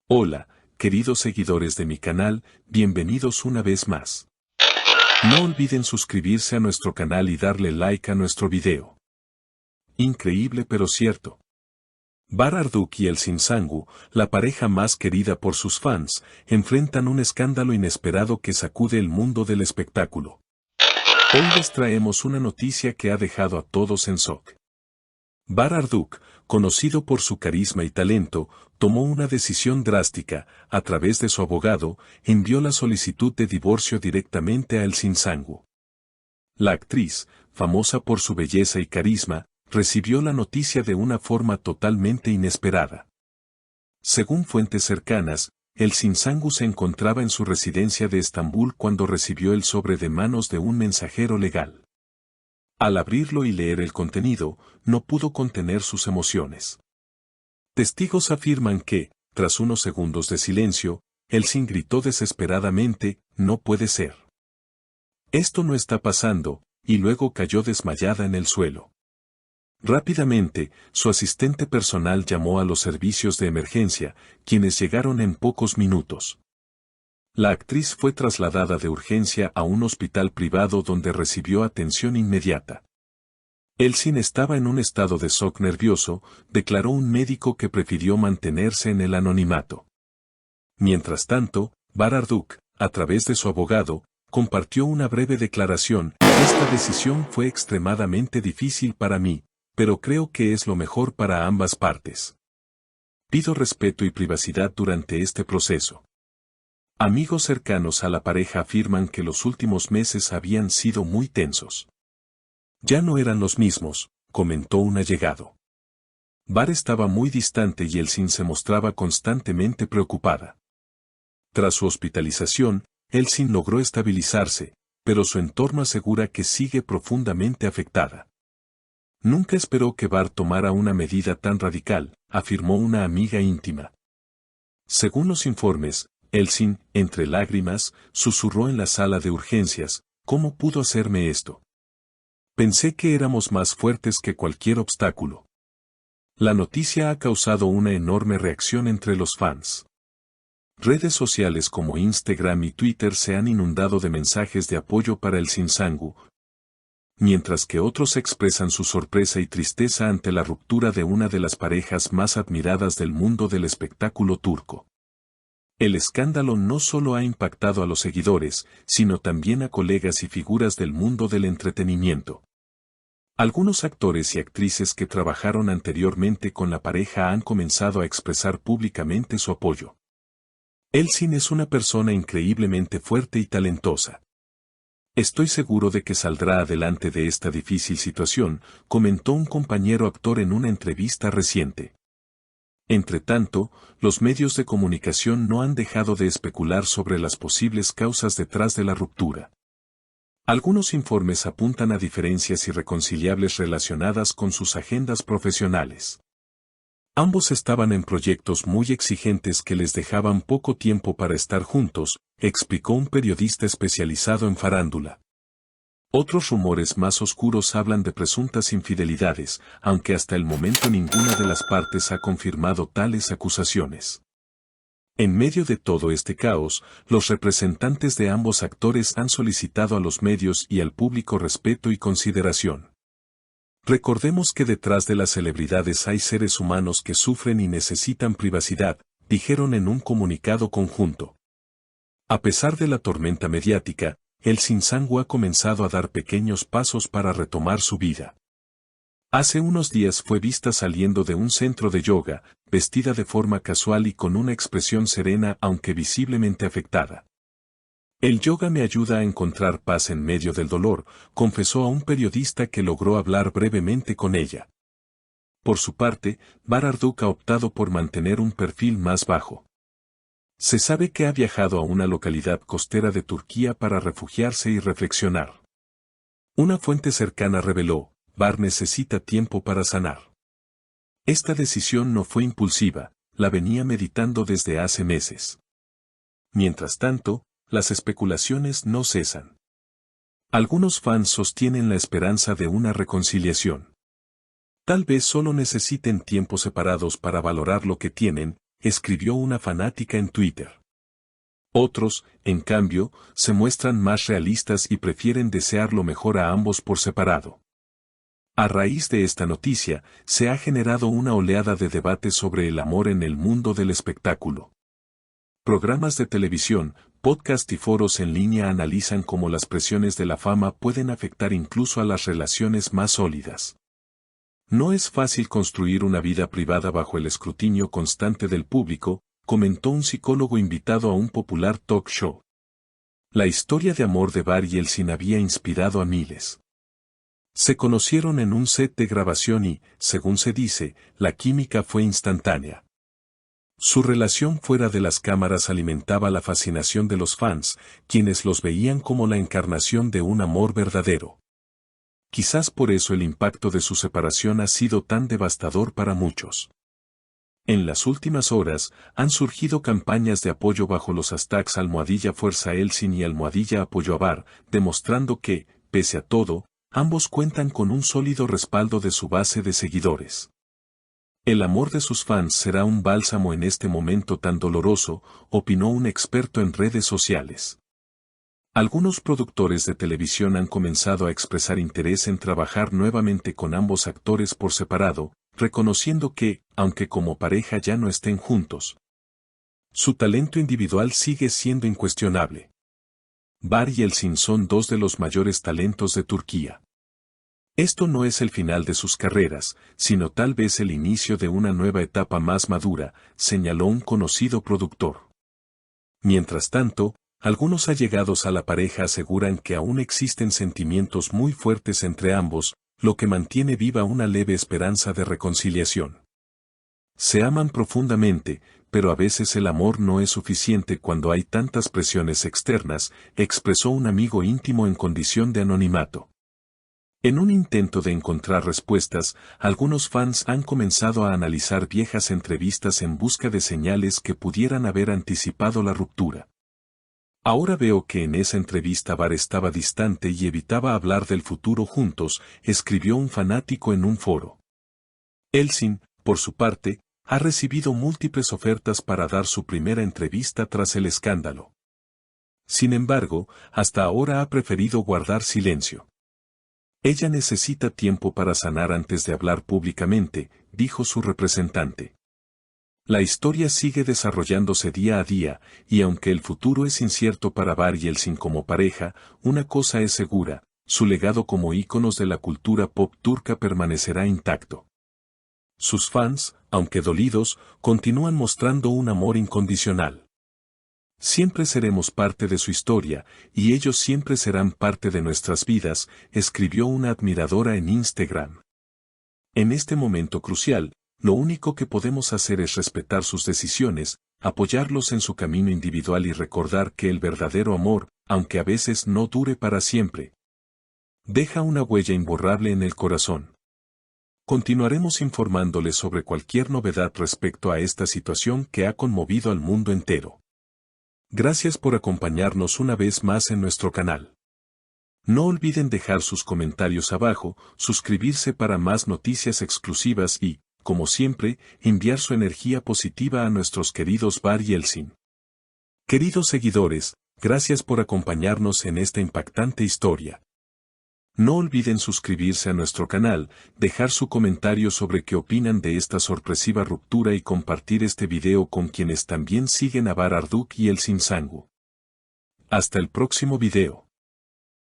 Hola, queridos seguidores de mi canal, bienvenidos una vez más. No olviden suscribirse a nuestro canal y darle like a nuestro video. Increíble pero cierto. Bararduk y el Sinsangu, la pareja más querida por sus fans, enfrentan un escándalo inesperado que sacude el mundo del espectáculo. Hoy les traemos una noticia que ha dejado a todos en shock. Bararduk, conocido por su carisma y talento, tomó una decisión drástica. A través de su abogado, envió la solicitud de divorcio directamente a El Sinsangu. La actriz, famosa por su belleza y carisma, recibió la noticia de una forma totalmente inesperada. Según fuentes cercanas, El Sinsangu se encontraba en su residencia de Estambul cuando recibió el sobre de manos de un mensajero legal. Al abrirlo y leer el contenido, no pudo contener sus emociones. Testigos afirman que, tras unos segundos de silencio, Elsin gritó desesperadamente, «No puede ser. Esto no está pasando», y luego cayó desmayada en el suelo. Rápidamente, su asistente personal llamó a los servicios de emergencia, quienes llegaron en pocos minutos. La actriz fue trasladada de urgencia a un hospital privado donde recibió atención inmediata. Elsin estaba en un estado de shock nervioso, declaró un médico que prefirió mantenerse en el anonimato. Mientras tanto, Bararduk, a través de su abogado, compartió una breve declaración: «Esta decisión fue extremadamente difícil para mí, pero creo que es lo mejor para ambas partes. Pido respeto y privacidad durante este proceso». Amigos cercanos a la pareja afirman que los últimos meses habían sido muy tensos. «Ya no eran los mismos», comentó un allegado. Bar estaba muy distante y Elsin se mostraba constantemente preocupada. Tras su hospitalización, Elsin logró estabilizarse, pero su entorno asegura que sigue profundamente afectada. «Nunca esperó que Bar tomara una medida tan radical», afirmó una amiga íntima. Según los informes, Elsin, entre lágrimas, susurró en la sala de urgencias: «¿Cómo pudo hacerme esto? Pensé que éramos más fuertes que cualquier obstáculo». La noticia ha causado una enorme reacción entre los fans. Redes sociales como Instagram y Twitter se han inundado de mensajes de apoyo para El Sinsangu, mientras que otros expresan su sorpresa y tristeza ante la ruptura de una de las parejas más admiradas del mundo del espectáculo turco. El escándalo no solo ha impactado a los seguidores, sino también a colegas y figuras del mundo del entretenimiento. Algunos actores y actrices que trabajaron anteriormente con la pareja han comenzado a expresar públicamente su apoyo. Elsin es una persona increíblemente fuerte y talentosa. «Estoy seguro de que saldrá adelante de esta difícil situación», comentó un compañero actor en una entrevista reciente. Entretanto, los medios de comunicación no han dejado de especular sobre las posibles causas detrás de la ruptura. Algunos informes apuntan a diferencias irreconciliables relacionadas con sus agendas profesionales. Ambos estaban en proyectos muy exigentes que les dejaban poco tiempo para estar juntos, explicó un periodista especializado en farándula. Otros rumores más oscuros hablan de presuntas infidelidades, aunque hasta el momento ninguna de las partes ha confirmado tales acusaciones. En medio de todo este caos, los representantes de ambos actores han solicitado a los medios y al público respeto y consideración. «Recordemos que detrás de las celebridades hay seres humanos que sufren y necesitan privacidad», dijeron en un comunicado conjunto. A pesar de la tormenta mediática, El Sinsangu ha comenzado a dar pequeños pasos para retomar su vida. Hace unos días fue vista saliendo de un centro de yoga, vestida de forma casual y con una expresión serena aunque visiblemente afectada. «El yoga me ayuda a encontrar paz en medio del dolor», confesó a un periodista que logró hablar brevemente con ella. Por su parte, Bararduk ha optado por mantener un perfil más bajo. Se sabe que ha viajado a una localidad costera de Turquía para refugiarse y reflexionar. Una fuente cercana reveló: «Bar necesita tiempo para sanar. Esta decisión no fue impulsiva, la venía meditando desde hace meses». Mientras tanto, las especulaciones no cesan. Algunos fans sostienen la esperanza de una reconciliación. Tal vez solo necesiten tiempos separados para valorar lo que tienen. escribió una fanática en Twitter. Otros, en cambio, se muestran más realistas y prefieren desear lo mejor a ambos por separado. A raíz de esta noticia, se ha generado una oleada de debate sobre el amor en el mundo del espectáculo. Programas de televisión, podcast y foros en línea analizan cómo las presiones de la fama pueden afectar incluso a las relaciones más sólidas. No es fácil construir una vida privada bajo el escrutinio constante del público, comentó un psicólogo invitado a un popular talk show. La historia de amor de Barry y Elsin había inspirado a miles. Se conocieron en un set de grabación y, según se dice, la química fue instantánea. Su relación fuera de las cámaras alimentaba la fascinación de los fans, quienes los veían como la encarnación de un amor verdadero. Quizás por eso el impacto de su separación ha sido tan devastador para muchos. En las últimas horas, han surgido campañas de apoyo bajo los hashtags #Fuerza Elsin y #Apoyo a Bar, demostrando que, pese a todo, ambos cuentan con un sólido respaldo de su base de seguidores. El amor de sus fans será un bálsamo en este momento tan doloroso, opinó un experto en redes sociales. Algunos productores de televisión han comenzado a expresar interés en trabajar nuevamente con ambos actores por separado, reconociendo que, aunque como pareja ya no estén juntos, su talento individual sigue siendo incuestionable. Barry y Elsin son dos de los mayores talentos de Turquía. Esto no es el final de sus carreras, sino tal vez el inicio de una nueva etapa más madura, señaló un conocido productor. Mientras tanto, algunos allegados a la pareja aseguran que aún existen sentimientos muy fuertes entre ambos, lo que mantiene viva una leve esperanza de reconciliación. Se aman profundamente, pero a veces el amor no es suficiente cuando hay tantas presiones externas, expresó un amigo íntimo en condición de anonimato. En un intento de encontrar respuestas, algunos fans han comenzado a analizar viejas entrevistas en busca de señales que pudieran haber anticipado la ruptura. Ahora veo que en esa entrevista Bar estaba distante y evitaba hablar del futuro juntos, escribió un fanático en un foro. Elsin, por su parte, ha recibido múltiples ofertas para dar su primera entrevista tras el escándalo. Sin embargo, hasta ahora ha preferido guardar silencio. Ella necesita tiempo para sanar antes de hablar públicamente, dijo su representante. La historia sigue desarrollándose día a día, y aunque el futuro es incierto para Barry y Elsin como pareja, una cosa es segura, su legado como íconos de la cultura pop turca permanecerá intacto. Sus fans, aunque dolidos, continúan mostrando un amor incondicional. Siempre seremos parte de su historia, y ellos siempre serán parte de nuestras vidas, escribió una admiradora en Instagram. En este momento crucial, lo único que podemos hacer es respetar sus decisiones, apoyarlos en su camino individual y recordar que el verdadero amor, aunque a veces no dure para siempre, deja una huella imborrable en el corazón. Continuaremos informándoles sobre cualquier novedad respecto a esta situación que ha conmovido al mundo entero. Gracias por acompañarnos una vez más en nuestro canal. No olviden dejar sus comentarios abajo, suscribirse para más noticias exclusivas y, como siempre, enviar su energía positiva a nuestros queridos Barry y Elsin. Queridos seguidores, gracias por acompañarnos en esta impactante historia. No olviden suscribirse a nuestro canal, dejar su comentario sobre qué opinan de esta sorpresiva ruptura y compartir este video con quienes también siguen a Bar Arduk y Elsin Sangu. Hasta el próximo video.